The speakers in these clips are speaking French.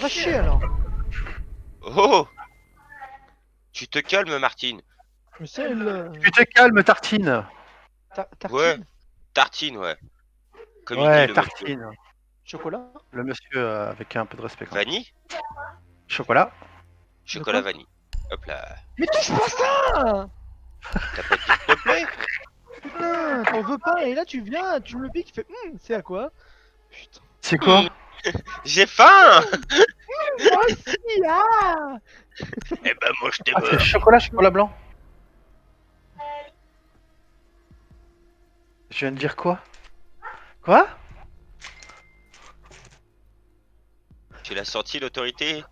Va chier alors. Oh! Tu te calmes, Martine. Mais c'est le... Tu te calmes, Tartine. Ouais, Tartine. tartine, ouais. Comme il dit Ouais, le monsieur. Tartine. Chocolat. Le monsieur avec un peu de respect quand même. Vanille? Chocolat. Chocolat quoi vanille. Hop là. Mais touche pas ça. T'as pas dit s'il te plaît? Putain, t'en veux pas et là tu viens, tu me le piques, tu fais c'est à quoi? Putain. C'est quoi? J'ai faim! Moi aussi, ah. Eh ben moi je t'ai Ah, c'est mort. chocolat blanc. Je viens de dire quoi? Quoi? Tu l'as senti l'autorité?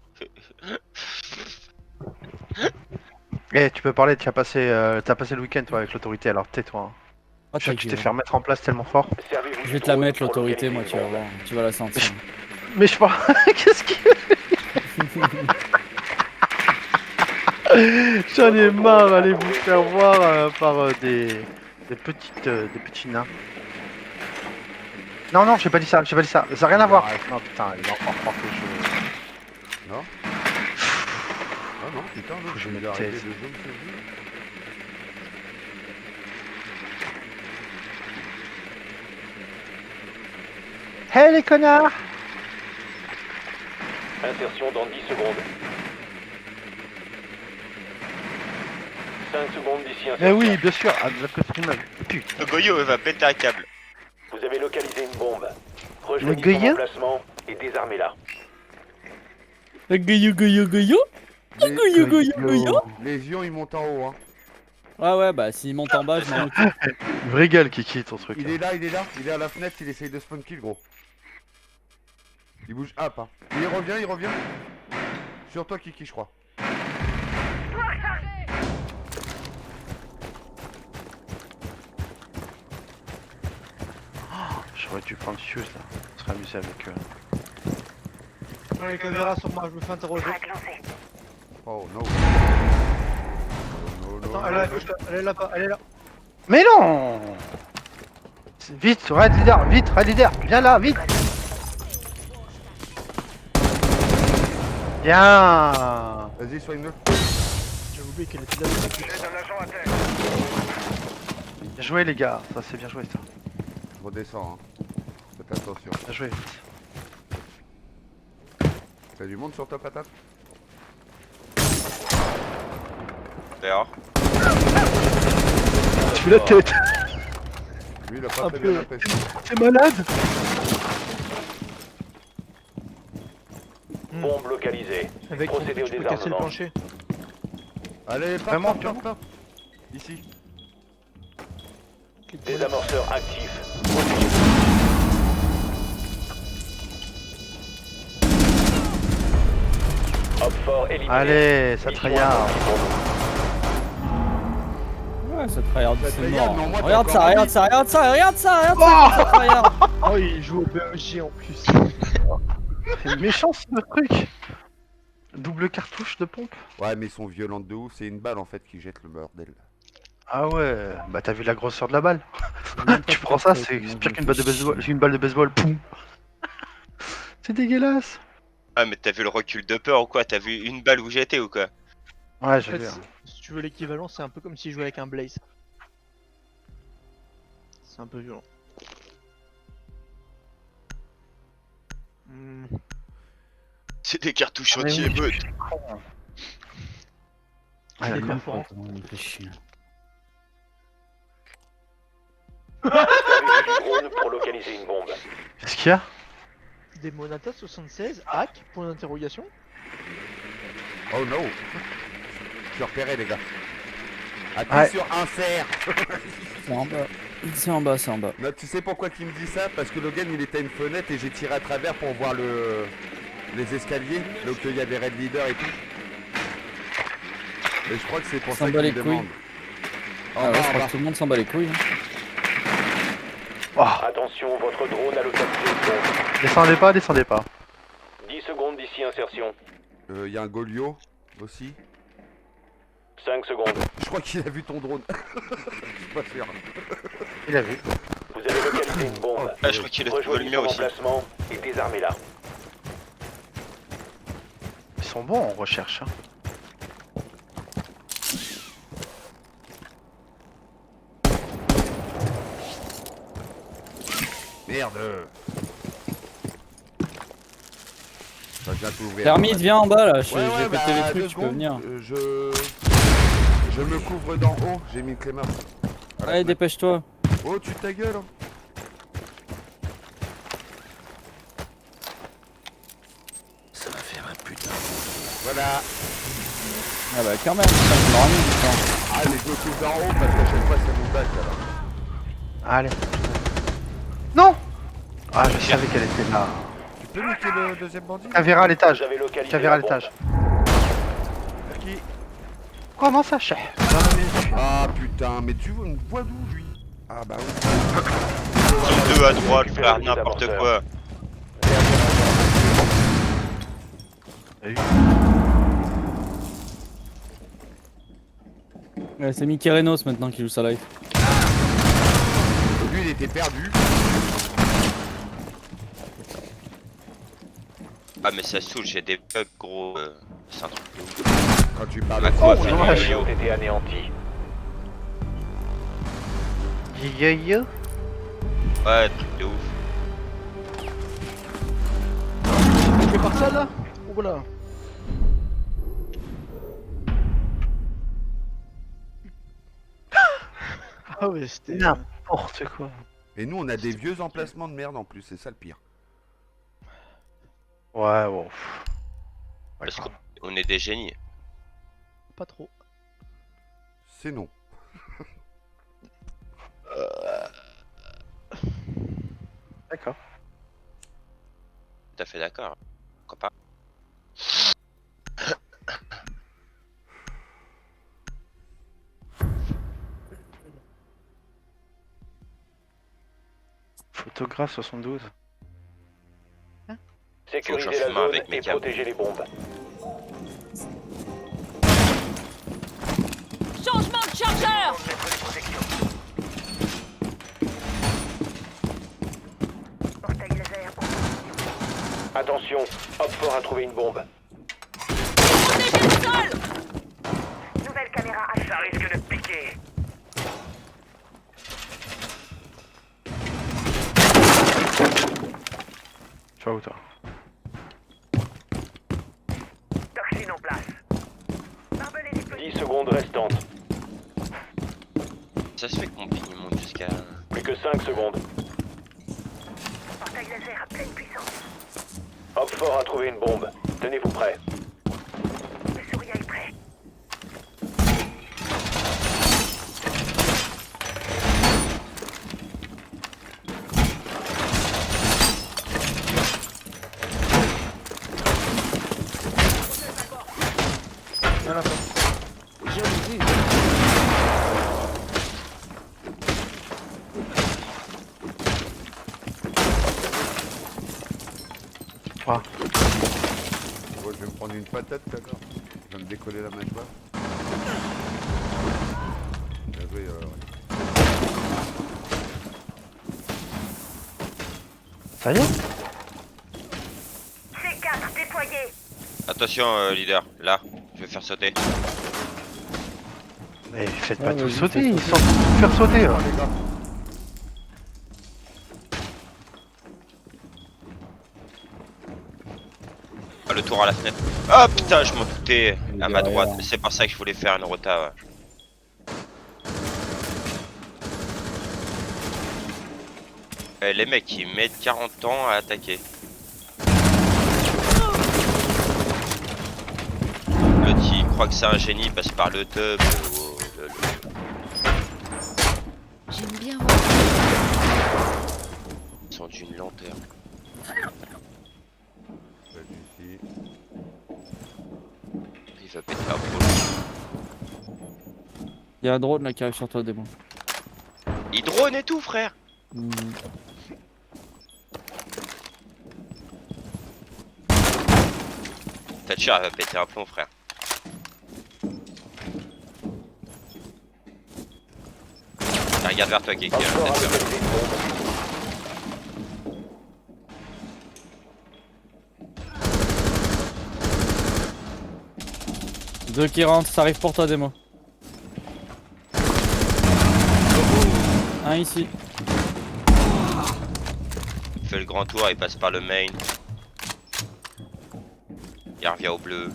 Eh, tu peux parler, t'as passé le week-end toi avec l'autorité, alors tais-toi. Hein. Ah, Je sais que ta tu t'es gueule. fait remettre en place tellement fort. Je vais te la mettre l'autorité, moi, tu vas voir. Tu vas la sentir. Mais je pense. Qu'est-ce qu'il. J'en ai marre, allez vous faire voir par des petits nains. Non, non, j'ai pas dit ça, j'ai pas dit ça. Ça n'a rien à voir. Non, putain, il va encore croire que je. Non. Ah non, putain, non, Je je me vais arrêter taise. de zoom sur lui. Hé les connards! Insertion dans 10 secondes. 5 secondes d'ici insertion. Mais oui, bien sûr, à la stream. Putain. Le Goyo il va péter un câble. Vous avez localisé une bombe. Le Rejoignez son Goyo emplacement et désarmez-la. Goyo, goyo, goyo. Goyo, goyo, goyo. Les vions ils montent en haut hein. Ouais, bah s'il monte en bas, je m'en occupe. Vraie gueule, Kiki, ton truc. Il est là, il est à la fenêtre, il essaye de spawn kill gros. Il bouge up hein. Il revient. Sur toi Kiki je crois. J'aurais dû prendre Fuse là. On serait amusé avec eux. Allez, caméra sur moi, je me fais interroger. Oh no. Attends, elle est à gauche là, elle est là-bas, elle est là. Mais non! Vite, Red Leader, viens là, vite! Bien! Vas-y soigne-le. J'ai oublié qu'elle était là. Bien joué les gars, ça c'est bien joué ça. Je redescends hein. Faites attention. Bien joué. T'as du monde sur ta patate? Dehors. Tu la tête! Lui il a pas Un très peu. bien apprécié. T'es malade? Bombe localisée. Avec ton Procédez au tu peux casser le désarmement. plancher. Allez, paf, Vraiment, paf, paf, paf. Ici. Désamorceur actif. Hop fort éliminé. Allez, ça Mission tryhard. accomplie pour vous. Ouais, ça tryhard, Ça c'est tryhard, mort. non, moi, t'as Regarde ça, encore regarde envie. ça, regarde ça, regarde ça, regarde ça, ça tryhard. Oh, il joue au BEG en plus. C'est méchant ce truc! Double cartouche de pompe? Ouais mais ils sont violents de ouf, c'est une balle en fait qui jette le bordel. Ah ouais, bah t'as vu la grosseur de la balle? Tu prends ça, c'est pire qu'une balle de baseball. Une balle de baseball, poum! C'est dégueulasse! Ah mais t'as vu le recul de peur ou quoi? T'as vu une balle où j'étais ou quoi? Ouais, En j'ai fait, vu. Hein. si tu veux l'équivalent, c'est un peu comme si je jouais avec un Blaze. C'est un peu violent. C'est des cartouches Ah, mais oui, anti-émeute. je suis con. Ah, Il est d'accord. perforant. Il me fait chier. Servez-vous du drone pour localiser une bombe. Qu'est-ce qu'il y a? Des Monata 76, hack, point d'interrogation. Oh no. Je suis repéré les gars. Appuie Ouais. sur insert. C'est en bas. C'est en bas, c'est en bas. Non, tu sais pourquoi il me dit ça? Parce que Logan il était à une fenêtre et j'ai tiré à travers pour voir les escaliers, donc il y avait Red Leader et tout. Et je crois que c'est pour S'en ça bat qu'il les me couilles. demande. Ah ouais, je crois que tout le monde s'en bat les couilles. Hein. Oh, Attention, votre drone a localisé une bombe. descendez pas. 10 secondes d'ici insertion. Il y a un Golio aussi. 5 secondes. Je crois qu'il a vu ton drone. Je suis pas sûr. Il a vu. Vous avez localisé une bombe. Ah je crois qu'il a trouvé le Rejoignez mien son aussi. emplacement et désarmez-la. sont bons en recherche. Hein. Merde. Ça vient t'ouvrir. Thermite, viens en bas là, j'ai Ouais, ouais, pété les bah, trucs, 2 tu peux secondes. venir. Je me couvre d'en haut, j'ai mis une clé morte. À la Allez, fenêtre. dépêche-toi. Oh, tu ta gueule. Hein. Ça va faire un putain. Voilà. Ah bah quand même, ça m'a remis du temps. Ah, mais je me couvre d'en haut parce qu'à chaque fois c'est mon bac alors. Allez. Non. Ah, je savais qu'elle était là. Tu peux niquer le deuxième bandit? Cavéra à l'étage. Vous avez localisé Cavéra à la bombe. l'étage. Qui? Comment ça, chef? Ah putain, mais tu me vois d'où lui? Ah bah oui. Ils sont deux à droite, frère, n'importe quoi. Ouais, c'est Mickey Renos maintenant qui joue sa life. Lui il était perdu. Ah, mais ça saoule, j'ai des bugs, gros. C'est un truc de ouf. Quand tu parles Ah, de quoi, ça, fait on du va- mal. Les ont été anéantis. Yo. Ouais, truc de ouf. Je vais par ça là. Oh voilà. Ah ouais, c'était. N'importe quoi. Et nous on a des vieux emplacements de merde en plus, c'est ça le pire. Ouais, bon. Parce qu'on est des génies. Pas trop. C'est non. D'accord. Tout à fait d'accord. Pourquoi pas? Photographe 72. Sécurisez Faut que je la chemin zone avec mes et câbles. protégez les bombes. Changement de chargeur! Attention, Hopfort a trouvé une bombe. Protégez le sol! Nouvelle caméra à ça risque de piquer. Tu vas où toi? Toxine en place. Barbelé disponible. 10 secondes restantes. Ça se fait que mon ping il monte jusqu'à. Plus que 5 secondes. Portail laser à pleine puissance. Hopfort a trouvé une bombe. Tenez-vous prêts. Le sourire est prêt. Moi je vais me prendre une patate tout à l'heure. Je vais me décoller la mâchoire. Bien joué, Ça y est? C4 déployé. Attention, leader, là, je vais faire sauter. Mais faites Ouais, pas tout vas-y, sauter, fais ils sont tous faire sauter là. les gars. Ah, le tour à la fenêtre. Ah putain, je m'en doutais. Il est À ma derrière. droite, c'est pour ça que je voulais faire une rota. Ouais. Les mecs ils mettent 40 ans à attaquer. L'autre il croit que c'est un génie, il passe par le tub. J'aime bien voir. Ils sont d'une lenteur. Ici. Il va péter un pro. Y'a un drone là qui arrive sur toi, démon. Il drone et tout, frère. Hmm. Thatcher elle va péter un plomb, frère. Ah, regarde vers toi, quelqu'un. Hopfort a Thatcher. localisé une bombe. Deux qui rentrent, ça arrive pour toi, démo. Un ici. Il fait le grand tour, il passe par le main. Il revient au bleu.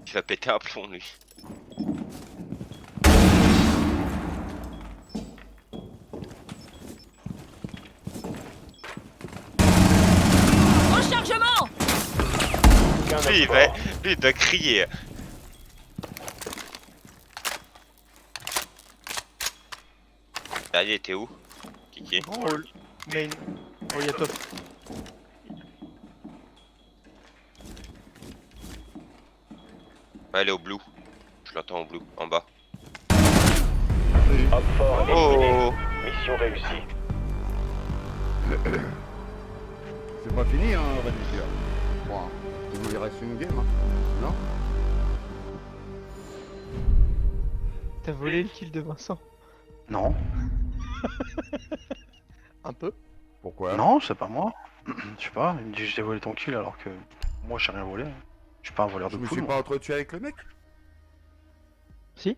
Il va péter un plomb lui. Rechargement. Lui il va crier. Allez, t'es où? Kiki. Oh, main. Oh, y'a top. Ouais, elle est au blue. Je l'entends au blue, en bas. Hop fort éliminé. Oh! Mission réussie. C'est pas fini, hein, Radicia. Bon, hein. Il reste une game, hein. Non? T'as volé le kill de Vincent. Non, Un peu. Pourquoi? non, c'est pas moi. Je sais pas, il me dit j'ai volé ton kill alors que moi j'ai rien volé. Je suis pas un voleur Je de me poule. suis moi. pas entretenu avec le mec? Si.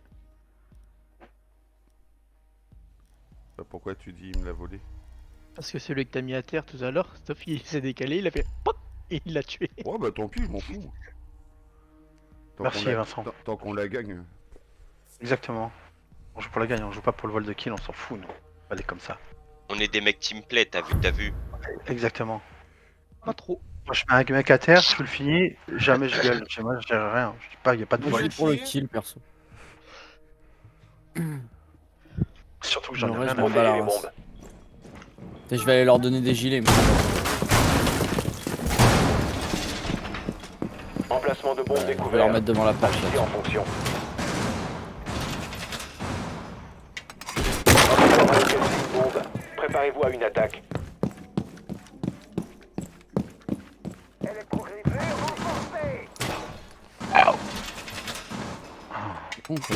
Bah, pourquoi tu dis il me l'a volé? Parce que celui que t'as mis à terre tout à l'heure, Stoph il s'est décalé, il a fait POC et il l'a tué. Ouais, bah tant pis, je m'en fous. Tant Merci, qu'on la- Vincent. Tant qu'on la gagne. Exactement. On joue pour la gagne, on joue pas pour le vol de kill, on s'en fout nous. Allez comme ça. On est des mecs teamplay, t'as vu? Exactement. Pas trop. Moi je mets un mec à terre, je le finis, jamais je gueule. Chez moi je dirais rien. Je dis pas, y a pas de Moi, je vol. suis pour le kill, perso. Surtout que Le j'en ai reste, rien je à m'en bats la les race. bombes. Et je vais aller leur donner des gilets. Mais... Emplacement de bombe je vais leur découvert. mettre devant la porte. Agissez là. en fonction. Hop fort à localiser une bombe. Préparez-vous à une attaque. Électrogrisé, renforcé. C'est con, ça.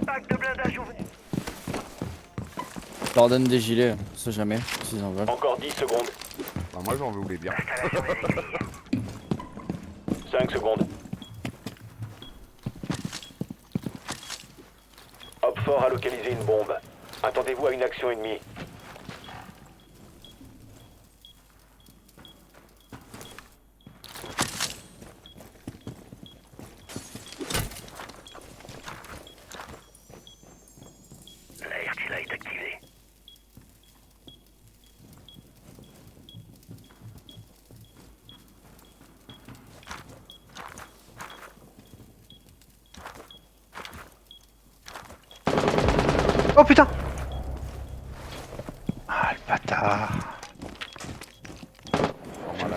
Pack de blindage ouvert. Je leur donne des gilets, on sait jamais s'ils en veulent. Encore 10 secondes. Bah, moi j'en voulais bien. 5 secondes. Hop fort à localiser une bombe. Attendez-vous à une action ennemie. L'ARTILA est activé. Oh putain. Ah le bâtard.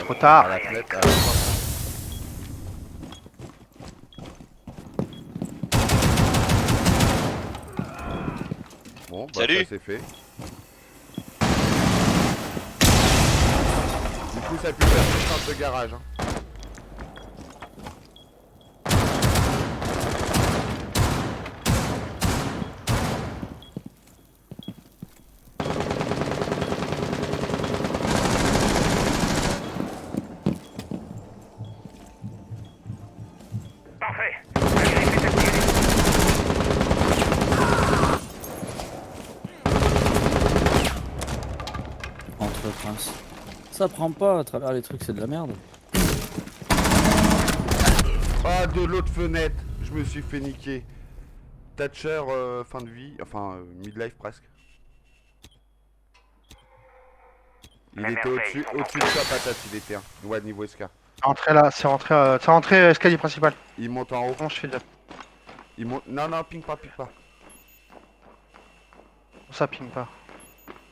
Trop tard. À la fenêtre, Bon, bah Salut. ça c'est fait. Du coup ça pue faire une de garage. Hein. Parfait. La griffe est activée. Entre prince. Ça prend pas à travers les trucs, c'est de la merde. Ah, de l'autre fenêtre, je me suis fait niquer. Thatcher, fin de vie, enfin midlife presque. Il La était merveille, au-dessus de sa patate, il était. Hein. Ouais, niveau SK. Rentré là, c'est rentré escalier principal. Il monte en haut. Bon, je fais déjà. Il monte. Non, non, ping pas, ping pas. Ça ping pas.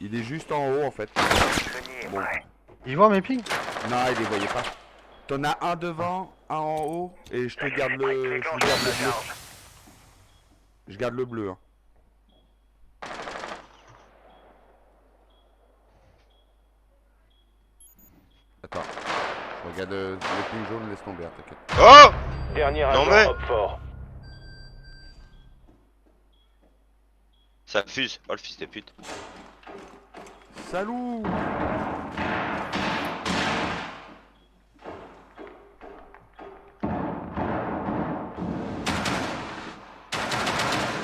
Il est juste en haut en fait. Chenille est Bon. prêt. Il voit mes pings? Non, il les voyait pas. T'en as un devant, un en haut, et je te garde le. Je te garde le bleu. Je garde le bleu. Hein. Attends. Je regarde le ping jaune, laisse tomber, hein, t'inquiète. Oh! Dernier Non, agent mais- hop fort. Ça fuse. Oh le fils de pute. Salut.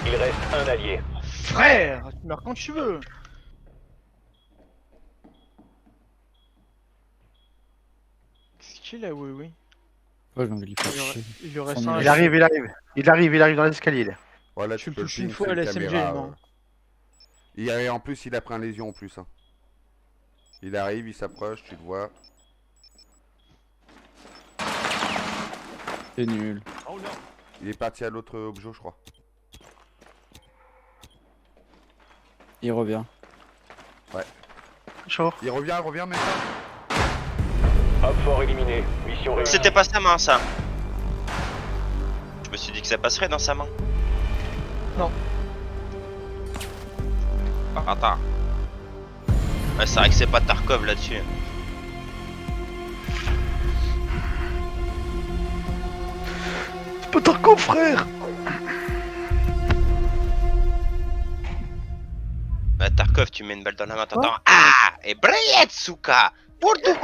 Il reste un allié. Frère, tu meurs quand tu veux. Qu'est-ce qu'il a, oui, oui. Ouais, j'ai envie de lui faire Il aurait- chier. Il lui reste Son un. Il arrive, il arrive. Il arrive dans l'escalier. Là. Voilà, Tu tu le peux le touches une ping fois sur à le la SMG, caméra, non. Et en plus, il a pris un lésion en plus. Hein. Il arrive, il s'approche, tu le vois. C'est nul. Il est parti à l'autre objet, je crois. Il revient. Chaud. Il revient maintenant. Hop fort éliminé. Mission réussie. C'était pas sa main ça. Je me suis dit que ça passerait dans sa main. Non. Ah, attends. Ouais, c'est vrai que c'est pas Tarkov là-dessus. C'est pas ton frère. Bah Tarkov, tu mets une balle dans la main, t'entends. Ah! Et Brayetsuka! Pour tout